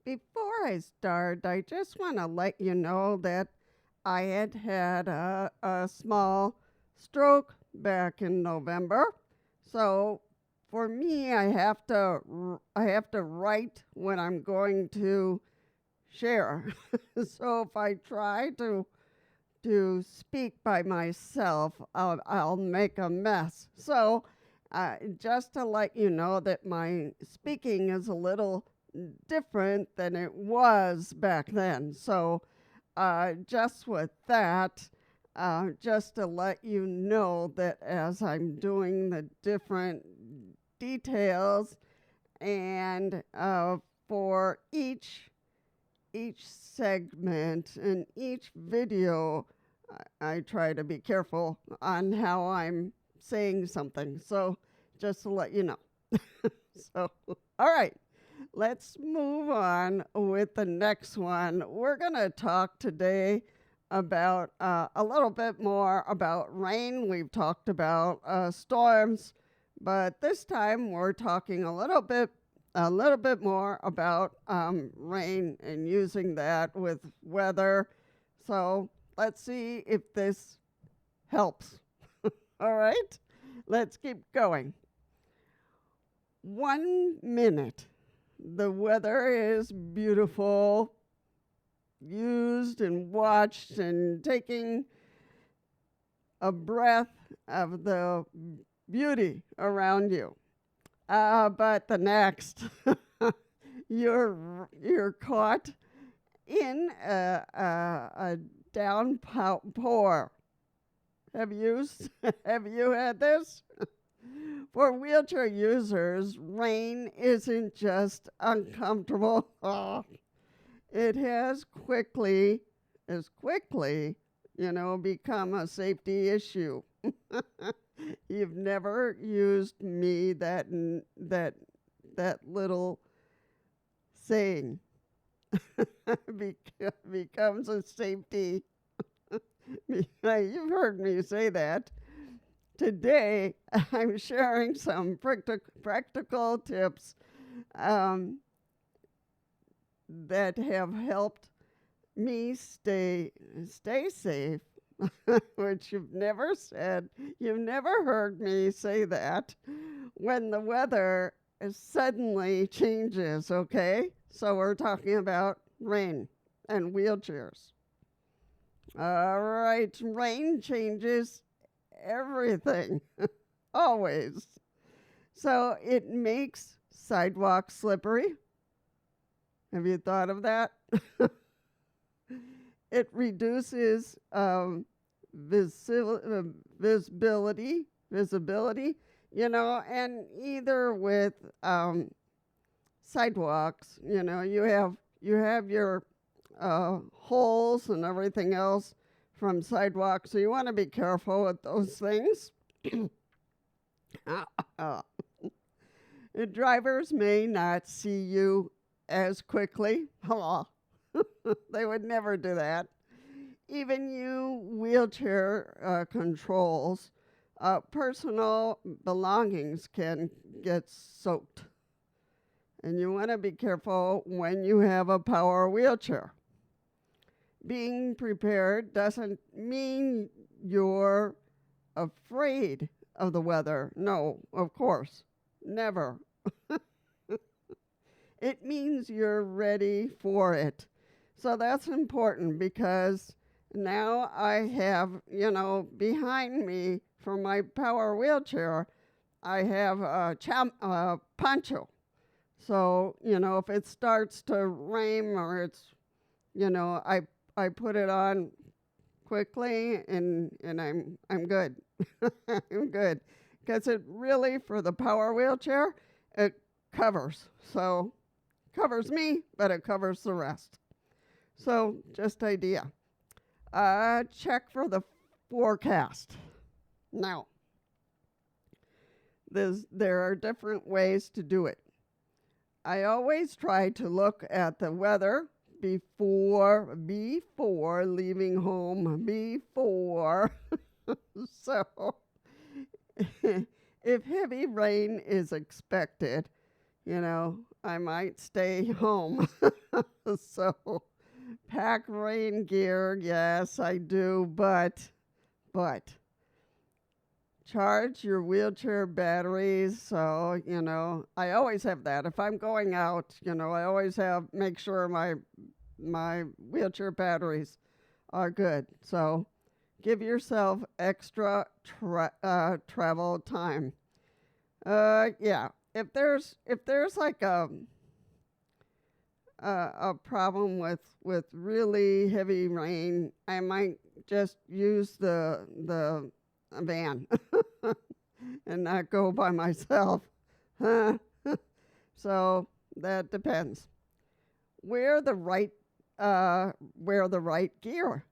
before I start, I just want to let you know that I had a small stroke back in November. So for me, I have to write when I'm going to share. So if I try to speak by myself, I'll make a mess. So just to let you know that my speaking is a little different than it was back then. So just with that, just to let you know that as I'm doing the different details and for each segment and each video, I try to be careful on how I'm saying something. So just to let you know. So, all right, let's move on with the next one. We're going to talk today about a little bit more about rain. We've talked about storms, but this time we're talking a little bit more about rain and using that with weather. So let's see if this helps. All right, let's keep going. 1 minute. The weather is beautiful, used and watched and taking a breath of the beauty around you. But the next, you're caught in a downpour. Have you had this? For wheelchair users, rain isn't just uncomfortable. It has quickly, become a safety issue. You've never used me that little saying becomes a safety. You've heard me say that. Today, I'm sharing some practical tips that have helped me stay safe, which you've never said. You've never heard me say that when the weather suddenly changes, okay? So we're talking about rain and wheelchairs. All right, rain changes everything, always. So it makes sidewalks slippery. Have you thought of that? It reduces visibility, and either with sidewalks, you have your holes and everything else from sidewalks, so you want to be careful with those things. The drivers may not see you as quickly. They would never do that. Even you wheelchair controls, personal belongings can get soaked. And you want to be careful when you have a power wheelchair. Being prepared doesn't mean you're afraid of the weather. No, of course, never. It means you're ready for it. So that's important because now I have, behind me for my power wheelchair, I have a poncho. So, if it starts to rain or it's, I put it on quickly and I'm good. I'm good. Because it really, for the power wheelchair, it covers. So covers me, but it covers the rest. So just idea. Check for the forecast. Now, there are different ways to do it. I always try to look at the weather before leaving home, So if heavy rain is expected, I might stay home. So pack rain gear, yes, I do, but charge your wheelchair batteries. So, I always have that. If I'm going out, I always make sure my wheelchair batteries are good. So, give yourself extra travel time. Yeah. If there's like a problem with really heavy rain, I might just use the van and not go by myself. So that depends. Wear the right wear the right gear.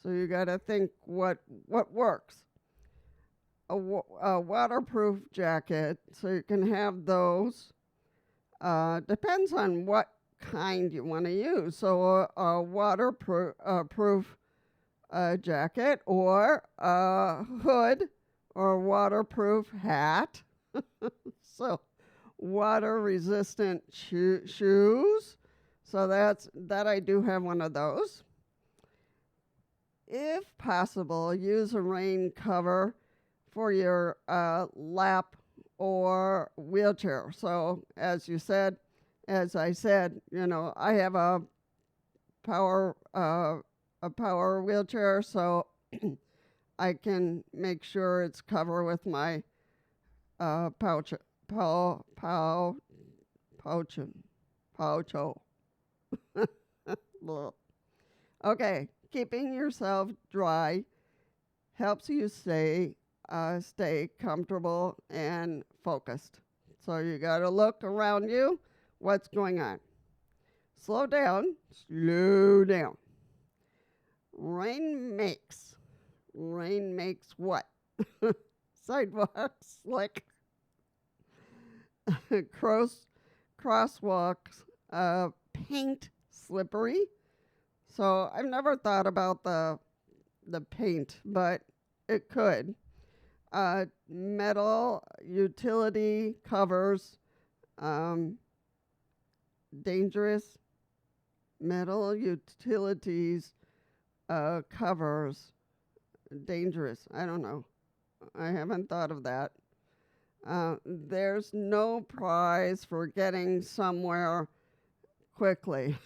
So you got to think what works. A waterproof jacket, so you can have those. Depends on what kind you want to use. So a waterproof proof jacket or a hood or waterproof hat. So water resistant shoes. So that I do have one of those. If possible, use a rain cover for your lap or wheelchair. So as I said, I have power a power wheelchair, so I can make sure it's covered with my pouch, poucho. Okay, keeping yourself dry helps you stay comfortable and focused. So you got to look around you, what's going on. Slow down. Rain makes what? Sidewalks slick, crosswalks, paint slippery. So I've never thought about the paint, but it could. Metal utility covers, dangerous metal utilities covers, dangerous. I don't know. I haven't thought of that. There's no prize for getting somewhere quickly.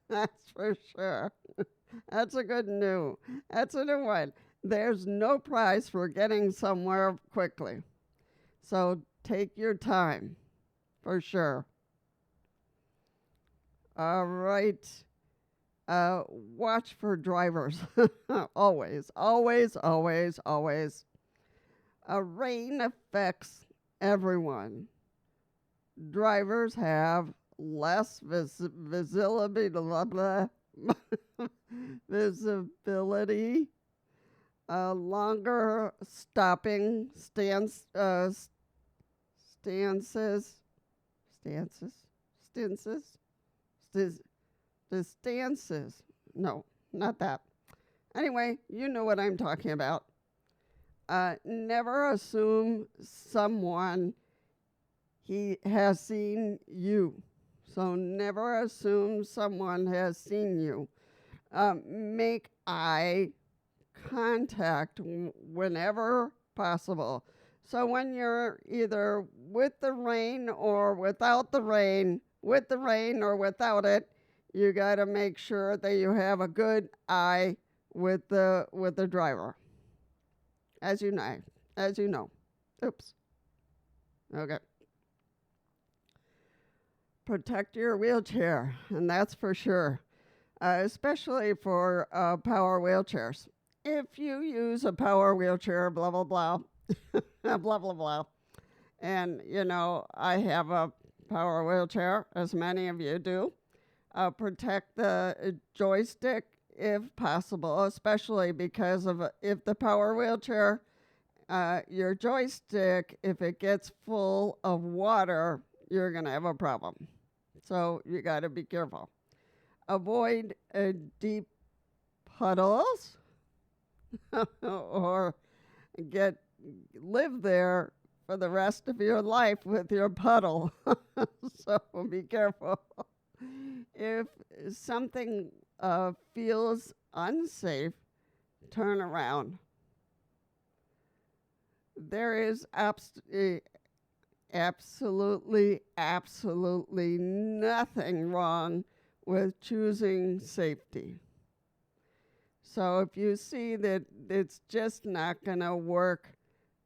That's for sure. That's a new one. There's no prize for getting somewhere quickly. So take your time, for sure. All right. Watch for drivers. Always, always, always, always. Rain affects everyone. Drivers have less visibility, visibility, longer stopping stances, the stances. No, not that. Anyway, you know what I'm talking about. Never assume someone he has seen you. So never assume someone has seen you. Make eye contact whenever possible. So when you're either with the rain or without the rain, with the rain or without it, you got to make sure that you have a good eye with the driver. As you know. Oops. Okay. Protect your wheelchair, and that's for sure, especially for power wheelchairs. If you use a power wheelchair, blah, blah, blah, blah, blah, blah, and, I have a power wheelchair, as many of you do, protect the joystick if possible, especially because of if the power wheelchair, your joystick, if it gets full of water, you're going to have a problem. So you got to be careful. Avoid deep puddles or live there for the rest of your life with your puddle. So be careful. If something feels unsafe, turn around. There is absolutely nothing wrong with choosing safety. So if you see that it's just not going to work,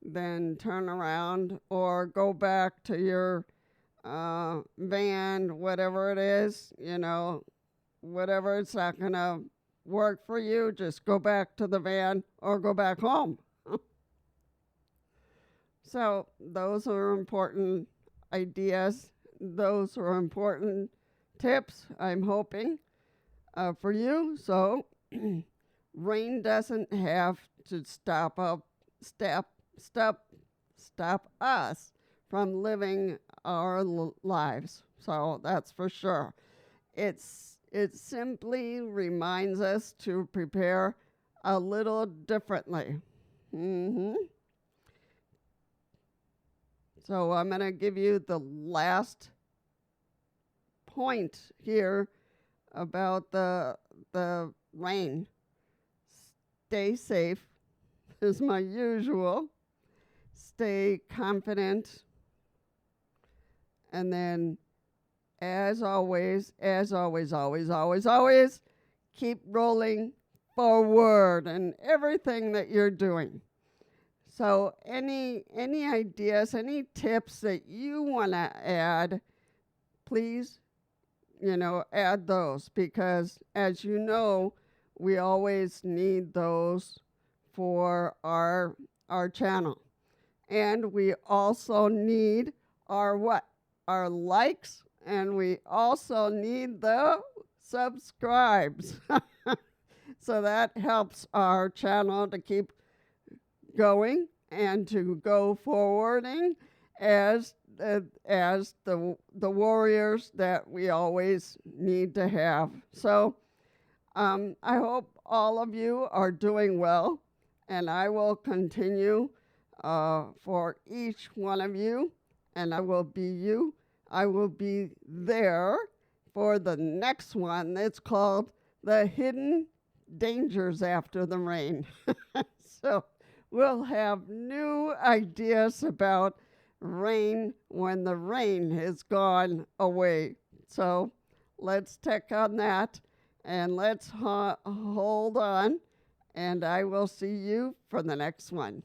then turn around or go back to your van, whatever it is, whatever it's not going to work for you, just go back to the van or go back home. So those are important ideas. Those are important tips, I'm hoping, for you. So rain doesn't have to stop us from living our lives. So that's for sure. It simply reminds us to prepare a little differently. hmm So I'm going to give you the last point here about the rain. Stay safe is my usual. Stay confident. And then as always, always, keep rolling forward in everything that you're doing. So any ideas, any tips that you want to add, please, add those because as you know, we always need those for our channel. And we also need our what? Our likes, and we also need the subscribes. So that helps our channel to keep going and to go forwarding as the warriors that we always need to have. So I hope all of you are doing well, and I will continue for each one of you, and I will be you. I will be there for the next one. It's called The Hidden Dangers After the Rain. So we'll have new ideas about rain when the rain has gone away. So let's take on that and let's hold on, and I will see you for the next one.